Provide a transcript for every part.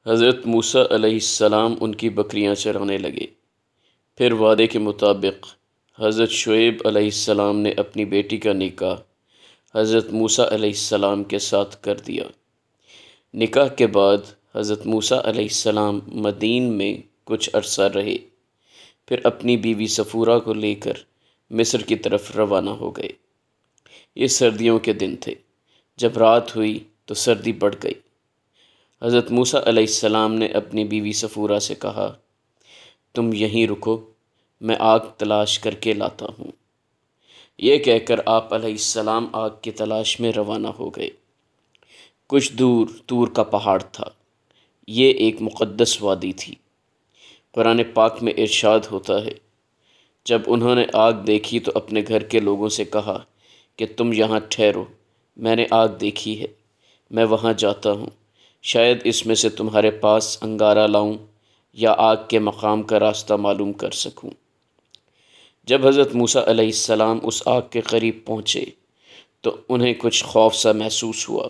حضرت موسیٰ علیہ السلام ان کی بکریاں چرانے لگے۔ پھر وعدے کے مطابق حضرت شعیب علیہ السلام نے اپنی بیٹی کا نکاح حضرت موسیٰ علیہ السلام کے ساتھ کر دیا۔ نکاح کے بعد حضرت موسیٰ علیہ السلام مدین میں کچھ عرصہ رہے، پھر اپنی بیوی صفورہ کو لے کر مصر کی طرف روانہ ہو گئے۔ یہ سردیوں کے دن تھے۔ جب رات ہوئی تو سردی بڑھ گئی۔ حضرت موسیٰ علیہ السلام نے اپنی بیوی صفورہ سے کہا، تم یہیں رکو، میں آگ تلاش کر کے لاتا ہوں۔ یہ کہہ کر آپ علیہ السلام آگ کی تلاش میں روانہ ہو گئے۔ کچھ دور طور کا پہاڑ تھا۔ یہ ایک مقدس وادی تھی۔ قرآن پاک میں ارشاد ہوتا ہے، جب انہوں نے آگ دیکھی تو اپنے گھر کے لوگوں سے کہا کہ تم یہاں ٹھہرو، میں نے آگ دیکھی ہے، میں وہاں جاتا ہوں، شاید اس میں سے تمہارے پاس انگارہ لاؤں یا آگ کے مقام کا راستہ معلوم کر سکوں۔ جب حضرت موسیٰ علیہ السلام اس آگ کے قریب پہنچے تو انہیں کچھ خوف سا محسوس ہوا۔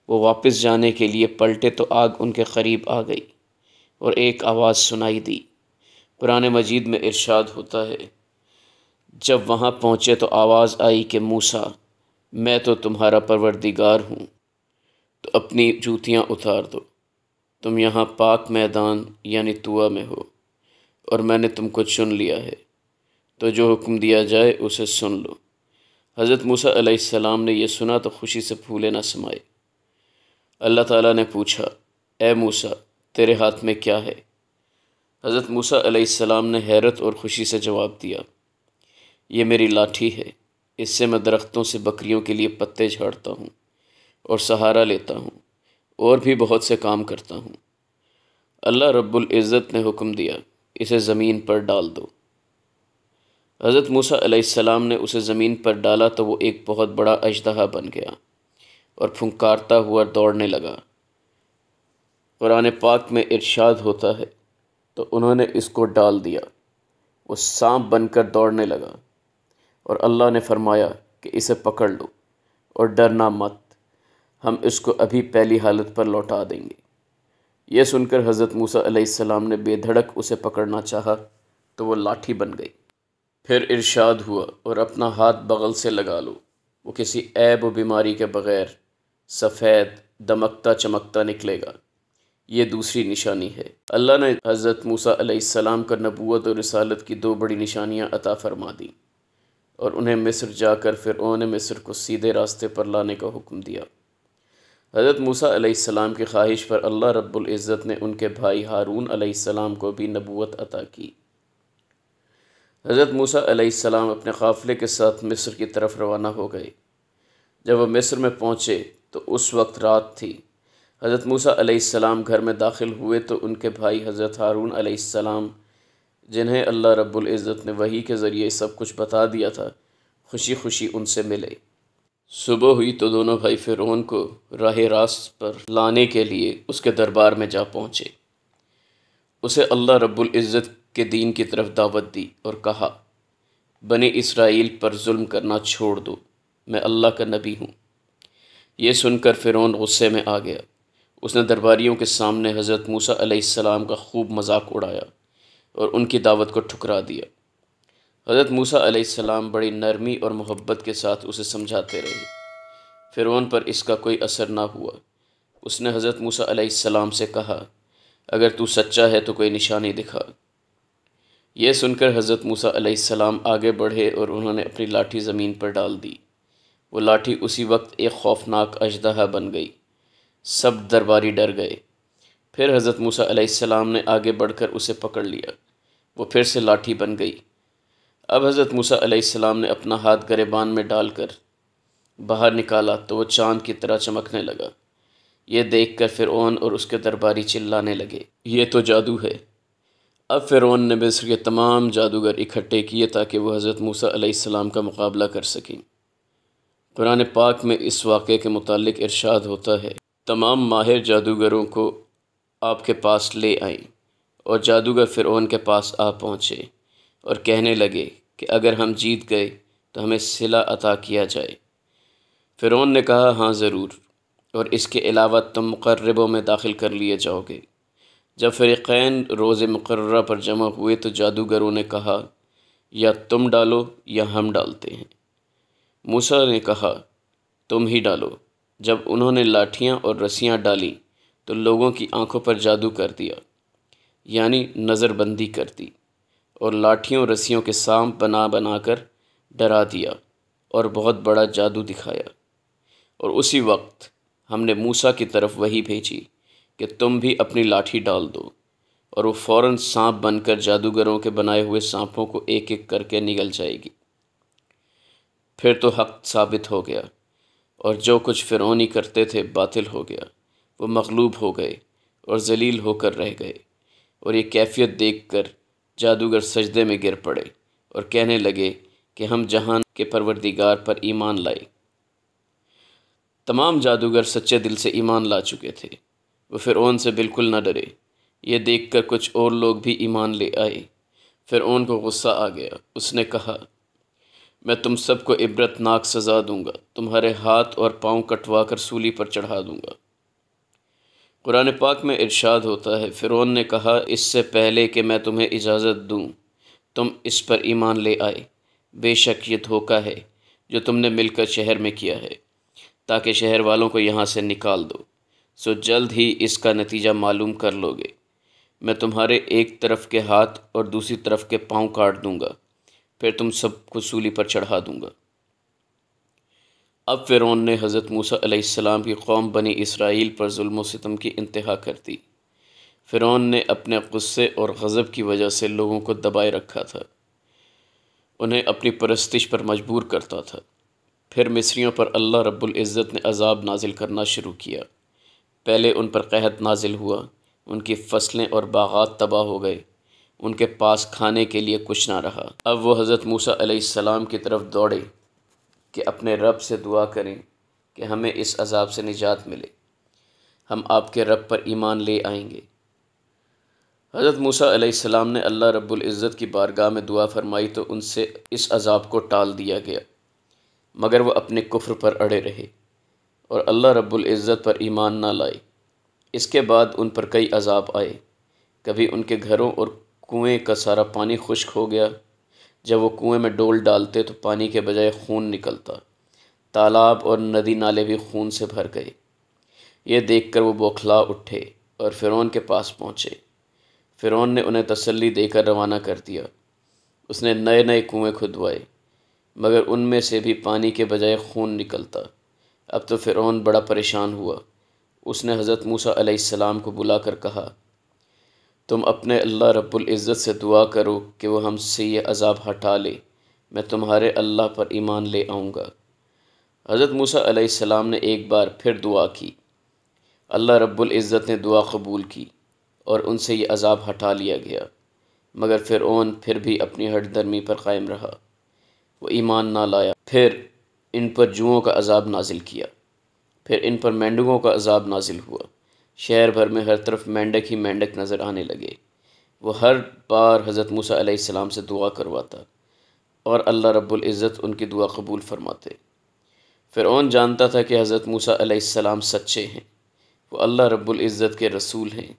وہ واپس جانے کے لیے پلٹے تو آگ ان کے قریب آ گئی اور ایک آواز سنائی دی۔ قرآن مجید میں ارشاد ہوتا ہے، جب وہاں پہنچے تو آواز آئی کہ موسیٰ، میں تو تمہارا پروردگار ہوں، تو اپنی جوتیاں اتار دو، تم یہاں پاک میدان یعنی طویٰ میں ہو، اور میں نے تم کو چن لیا ہے، تو جو حکم دیا جائے اسے سن لو۔ حضرت موسیٰ علیہ السلام نے یہ سنا تو خوشی سے پھولے نہ سمائے۔ اللہ تعالیٰ نے پوچھا، اے موسیٰ، تیرے ہاتھ میں کیا ہے؟ حضرت موسیٰ علیہ السلام نے حیرت اور خوشی سے جواب دیا، یہ میری لاٹھی ہے، اس سے میں درختوں سے بکریوں کے لیے پتے جھاڑتا ہوں اور سہارا لیتا ہوں، اور بھی بہت سے کام کرتا ہوں۔ اللہ رب العزت نے حکم دیا، اسے زمین پر ڈال دو۔ حضرت موسیٰ علیہ السلام نے اسے زمین پر ڈالا تو وہ ایک بہت بڑا اژدہا بن گیا اور پھنکارتا ہوا دوڑنے لگا۔ قرآن پاک میں ارشاد ہوتا ہے، تو انہوں نے اس کو ڈال دیا، وہ سانپ بن کر دوڑنے لگا، اور اللہ نے فرمایا کہ اسے پکڑ لو اور ڈرنا مت، ہم اس کو ابھی پہلی حالت پر لوٹا دیں گے۔ یہ سن کر حضرت موسیٰ علیہ السلام نے بے دھڑک اسے پکڑنا چاہا تو وہ لاٹھی بن گئی۔ پھر ارشاد ہوا، اور اپنا ہاتھ بغل سے لگا لو، وہ کسی عیب و بیماری کے بغیر سفید دمکتا چمکتا نکلے گا۔ یہ دوسری نشانی ہے۔ اللہ نے حضرت موسیٰ علیہ السلام کا نبوت اور رسالت کی دو بڑی نشانیاں عطا فرما دیں، اور انہیں مصر جا کر فرعون مصر کو سیدھے راستے پر لانے کا حکم دیا۔ حضرت موسیٰ علیہ السلام کی خواہش پر اللہ رب العزت نے ان کے بھائی ہارون علیہ السلام کو بھی نبوت عطا کی۔ حضرت موسیٰ علیہ السلام اپنے قافلے کے ساتھ مصر کی طرف روانہ ہو گئے۔ جب وہ مصر میں پہنچے تو اس وقت رات تھی۔ حضرت موسیٰ علیہ السلام گھر میں داخل ہوئے تو ان کے بھائی حضرت ہارون علیہ السلام، جنہیں اللہ رب العزت نے وحی کے ذریعے سب کچھ بتا دیا تھا، خوشی خوشی ان سے ملے۔ صبح ہوئی تو دونوں بھائی فرعون کو راہ راست پر لانے کے لیے اس کے دربار میں جا پہنچے۔ اسے اللہ رب العزت کے دین کی طرف دعوت دی اور کہا، بنی اسرائیل پر ظلم کرنا چھوڑ دو، میں اللہ کا نبی ہوں۔ یہ سن کر فرعون غصے میں آ گیا۔ اس نے درباریوں کے سامنے حضرت موسیٰ علیہ السلام کا خوب مذاق اڑایا اور ان کی دعوت کو ٹھکرا دیا۔ حضرت موسیٰ علیہ السلام بڑی نرمی اور محبت کے ساتھ اسے سمجھاتے رہے۔ فرعون پر اس کا کوئی اثر نہ ہوا۔ اس نے حضرت موسیٰ علیہ السلام سے کہا، اگر تو سچا ہے تو کوئی نشانی دکھا۔ یہ سن کر حضرت موسیٰ علیہ السلام آگے بڑھے اور انہوں نے اپنی لاٹھی زمین پر ڈال دی۔ وہ لاٹھی اسی وقت ایک خوفناک اژدہا بن گئی۔ سب درباری ڈر گئے۔ پھر حضرت موسیٰ علیہ السلام نے آگے بڑھ کر اسے پکڑ لیا۔ وہ پھر سے لاٹھی بن گئی۔ اب حضرت موسیٰ علیہ السلام نے اپنا ہاتھ گریبان میں ڈال کر باہر نکالا تو وہ چاند کی طرح چمکنے لگا۔ یہ دیکھ کر فرعون اور اس کے درباری چلانے لگے، یہ تو جادو ہے۔ اب فرعون نے مصر کے تمام جادوگر اکٹھے کیے تاکہ وہ حضرت موسیٰ علیہ السلام کا مقابلہ کر سکیں۔ قرآن پاک میں اس واقعے کے متعلق ارشاد ہوتا ہے، تمام ماہر جادوگروں کو آپ کے پاس لے آئیں، اور جادوگر فرعون کے پاس آ پہنچے اور کہنے لگے کہ اگر ہم جیت گئے تو ہمیں صلہ عطا کیا جائے۔ فرعون نے کہا، ہاں ضرور، اور اس کے علاوہ تم مقربوں میں داخل کر لیے جاؤ گے۔ جب فریقین روز مقررہ پر جمع ہوئے تو جادوگروں نے کہا یا تم ڈالو یا ہم ڈالتے ہیں۔ موسیٰ نے کہا تم ہی ڈالو۔ جب انہوں نے لاٹھیاں اور رسیاں ڈالیں تو لوگوں کی آنکھوں پر جادو کر دیا، یعنی نظر بندی کر دی، اور لاٹھیوں رسیوں کے سانپ بنا بنا کر ڈرا دیا اور بہت بڑا جادو دکھایا۔ اور اسی وقت ہم نے موسیٰ کی طرف وحی بھیجی کہ تم بھی اپنی لاٹھی ڈال دو، اور وہ فوراً سانپ بن کر جادوگروں کے بنائے ہوئے سانپوں کو ایک ایک کر کے نگل جائے گی۔ پھر تو حق ثابت ہو گیا، اور جو کچھ فرعونی کرتے تھے باطل ہو گیا۔ وہ مغلوب ہو گئے اور ذلیل ہو کر رہ گئے، اور یہ کیفیت دیکھ کر جادوگر سجدے میں گر پڑے اور کہنے لگے کہ ہم جہان کے پروردگار پر ایمان لائے۔ تمام جادوگر سچے دل سے ایمان لا چکے تھے، وہ فرعون سے بالکل نہ ڈرے۔ یہ دیکھ کر کچھ اور لوگ بھی ایمان لے آئے۔ فرعون کو غصہ آ گیا، اس نے کہا میں تم سب کو عبرت ناک سزا دوں گا، تمہارے ہاتھ اور پاؤں کٹوا کر سولی پر چڑھا دوں گا۔ قرآن پاک میں ارشاد ہوتا ہے فرعون نے کہا اس سے پہلے کہ میں تمہیں اجازت دوں تم اس پر ایمان لے آئے، بے شک یہ دھوکہ ہے جو تم نے مل کر شہر میں کیا ہے تاکہ شہر والوں کو یہاں سے نکال دو، سو جلد ہی اس کا نتیجہ معلوم کر لو گے۔ میں تمہارے ایک طرف کے ہاتھ اور دوسری طرف کے پاؤں کاٹ دوں گا، پھر تم سب کو سولی پر چڑھا دوں گا۔ اب فرعون نے حضرت موسیٰ علیہ السلام کی قوم بنی اسرائیل پر ظلم و ستم کی انتہا کر دی۔ فرعون نے اپنے غصے اور غضب کی وجہ سے لوگوں کو دبائے رکھا تھا، انہیں اپنی پرستش پر مجبور کرتا تھا۔ پھر مصریوں پر اللہ رب العزت نے عذاب نازل کرنا شروع کیا۔ پہلے ان پر قحط نازل ہوا، ان کی فصلیں اور باغات تباہ ہو گئے، ان کے پاس کھانے کے لیے کچھ نہ رہا۔ اب وہ حضرت موسیٰ علیہ السلام کی طرف دوڑے کہ اپنے رب سے دعا کریں کہ ہمیں اس عذاب سے نجات ملے، ہم آپ کے رب پر ایمان لے آئیں گے۔ حضرت موسیٰ علیہ السلام نے اللہ رب العزت کی بارگاہ میں دعا فرمائی تو ان سے اس عذاب کو ٹال دیا گیا، مگر وہ اپنے کفر پر اڑے رہے اور اللہ رب العزت پر ایمان نہ لائے۔ اس کے بعد ان پر کئی عذاب آئے، کبھی ان کے گھروں اور کنویں کا سارا پانی خشک ہو گیا، جب وہ کنویں میں ڈول ڈالتے تو پانی کے بجائے خون نکلتا، تالاب اور ندی نالے بھی خون سے بھر گئے۔ یہ دیکھ کر وہ بوکھلا اٹھے اور فرعون کے پاس پہنچے۔ فرعون نے انہیں تسلی دے کر روانہ کر دیا۔ اس نے نئے نئے کنویں کھدوائے، مگر ان میں سے بھی پانی کے بجائے خون نکلتا۔ اب تو فرعون بڑا پریشان ہوا۔ اس نے حضرت موسیٰ علیہ السلام کو بلا کر کہا تم اپنے اللہ رب العزت سے دعا کرو کہ وہ ہم سے یہ عذاب ہٹا لے، میں تمہارے اللہ پر ایمان لے آؤں گا۔ حضرت موسیٰ علیہ السلام نے ایک بار پھر دعا کی، اللہ رب العزت نے دعا قبول کی اور ان سے یہ عذاب ہٹا لیا گیا، مگر فرعون پھر بھی اپنی ہٹ درمی پر قائم رہا، وہ ایمان نہ لایا۔ پھر ان پر جوؤں کا عذاب نازل کیا، پھر ان پر مینڈکوں کا عذاب نازل ہوا۔ شہر بھر میں ہر طرف مینڈک ہی مینڈک نظر آنے لگے۔ وہ ہر بار حضرت موسیٰ علیہ السلام سے دعا کرواتا اور اللہ رب العزت ان کی دعا قبول فرماتے۔ فرعون جانتا تھا کہ حضرت موسیٰ علیہ السلام سچے ہیں، وہ اللہ رب العزت کے رسول ہیں،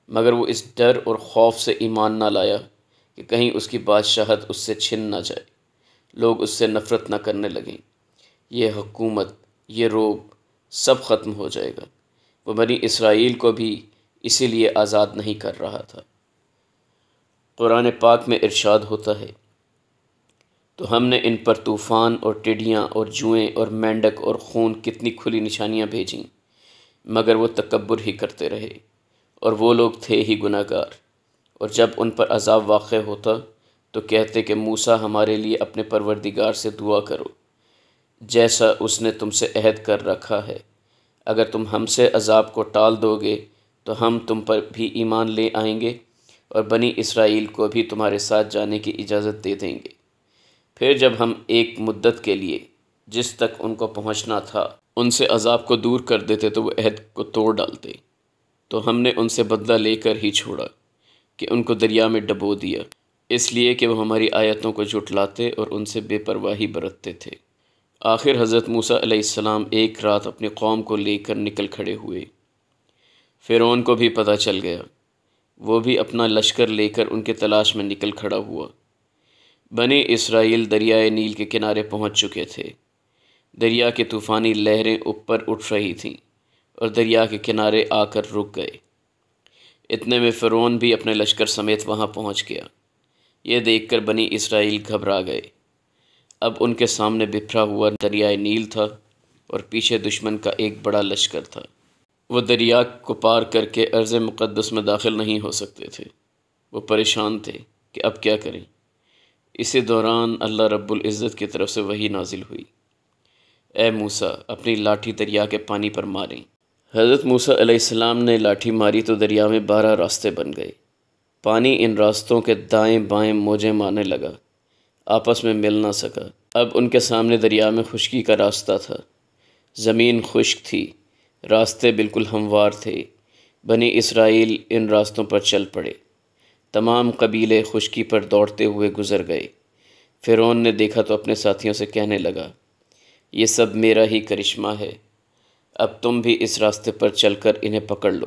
مگر وہ اس ڈر اور خوف سے ایمان نہ لایا کہ کہیں اس کی بادشاہت اس سے چھن نہ جائے، لوگ اس سے نفرت نہ کرنے لگیں، یہ حکومت، یہ روب سب ختم ہو جائے گا۔ وہ بنی اسرائیل کو بھی اسی لیے آزاد نہیں کر رہا تھا۔ قرآن پاک میں ارشاد ہوتا ہے تو ہم نے ان پر طوفان اور ٹڈیاں اور جوئیں اور مینڈک اور خون کتنی کھلی نشانیاں بھیجیں، مگر وہ تکبر ہی کرتے رہے اور وہ لوگ تھے ہی گناہ گار۔ اور جب ان پر عذاب واقع ہوتا تو کہتے کہ موسیٰ ہمارے لیے اپنے پروردگار سے دعا کرو جیسا اس نے تم سے عہد کر رکھا ہے، اگر تم ہم سے عذاب کو ٹال دو گے تو ہم تم پر بھی ایمان لے آئیں گے اور بنی اسرائیل کو بھی تمہارے ساتھ جانے کی اجازت دے دیں گے۔ پھر جب ہم ایک مدت کے لیے جس تک ان کو پہنچنا تھا ان سے عذاب کو دور کر دیتے تو وہ عہد کو توڑ ڈالتے، تو ہم نے ان سے بدلہ لے کر ہی چھوڑا کہ ان کو دریا میں ڈبو دیا، اس لیے کہ وہ ہماری آیتوں کو جھٹلاتے اور ان سے بے پرواہی برتتے تھے۔ آخر حضرت موسیٰ علیہ السلام ایک رات اپنی قوم کو لے کر نکل کھڑے ہوئے۔ فرعون کو بھی پتہ چل گیا، وہ بھی اپنا لشکر لے کر ان کے تلاش میں نکل کھڑا ہوا۔ بنی اسرائیل دریائے نیل کے کنارے پہنچ چکے تھے۔ دریا کی طوفانی لہریں اوپر اٹھ رہی تھیں اور دریا کے کنارے آ کر رک گئے۔ اتنے میں فرعون بھی اپنے لشکر سمیت وہاں پہنچ گیا۔ یہ دیکھ کر بنی اسرائیل گھبرا گئے۔ اب ان کے سامنے بکھرا ہوا دریائے نیل تھا اور پیچھے دشمن کا ایک بڑا لشکر تھا۔ وہ دریا کو پار کر کے ارض مقدس میں داخل نہیں ہو سکتے تھے۔ وہ پریشان تھے کہ اب کیا کریں۔ اسی دوران اللہ رب العزت کی طرف سے وحی نازل ہوئی، اے موسیٰ اپنی لاٹھی دریا کے پانی پر ماریں۔ حضرت موسیٰ علیہ السلام نے لاٹھی ماری تو دریا میں 12 راستے بن گئے۔ پانی ان راستوں کے دائیں بائیں موجیں مارنے لگا، آپس میں مل نہ سکا۔ اب ان کے سامنے دریا میں خشکی کا راستہ تھا۔ زمین خشک تھی، راستے بالکل ہموار تھے۔ بنی اسرائیل ان راستوں پر چل پڑے۔ تمام قبیلے خشکی پر دوڑتے ہوئے گزر گئے۔ فرعون نے دیکھا تو اپنے ساتھیوں سے کہنے لگا، یہ سب میرا ہی کرشمہ ہے، اب تم بھی اس راستے پر چل کر انہیں پکڑ لو۔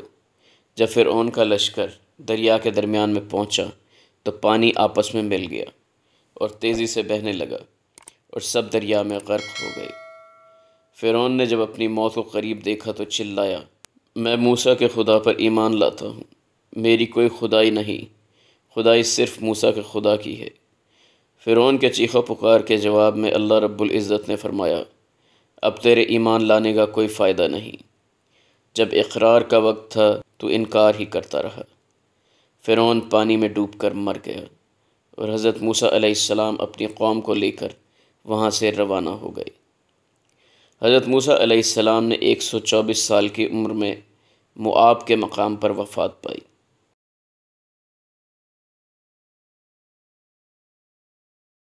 جب فرعون کا لشکر دریا کے درمیان میں پہنچا تو پانی آپس میں مل گیا اور تیزی سے بہنے لگا اور سب دریا میں غرق ہو گئے۔ فرعون نے جب اپنی موت کو قریب دیکھا تو چلایا، میں موسیٰ کے خدا پر ایمان لاتا ہوں، میری کوئی خدائی نہیں، خدائی صرف موسیٰ کے خدا کی ہے۔ فرعون کے چیخو پکار کے جواب میں اللہ رب العزت نے فرمایا، اب تیرے ایمان لانے کا کوئی فائدہ نہیں۔ جب اقرار کا وقت تھا تو انکار ہی کرتا رہا۔ فرعون پانی میں ڈوب کر مر گیا اور حضرت موسیٰ علیہ السلام اپنی قوم کو لے کر وہاں سے روانہ ہو گئے۔ حضرت موسیٰ علیہ السلام نے 124 سال کی عمر میں موآب کے مقام پر وفات پائی۔